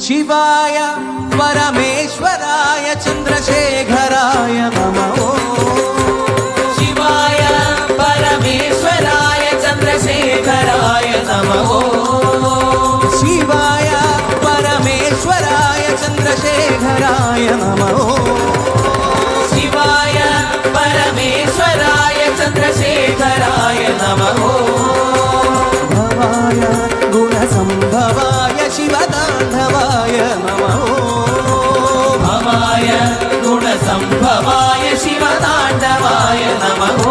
शिवाय परमेश्वराय चन्द्रशेखराय नमः। शिवाय परमेश्वराय चन्द्रशेखराय नमः। शिवाय परमेश्वराय चन्द्रशेखराय नमः। शिवाय परमेश्वराय चन्द्रशेखराय नमः। भवाय गुणसम्भवाय शिवताण्डवाय नमः। भवाय गुणसम्भवाय शिवताण्डवाय नमः।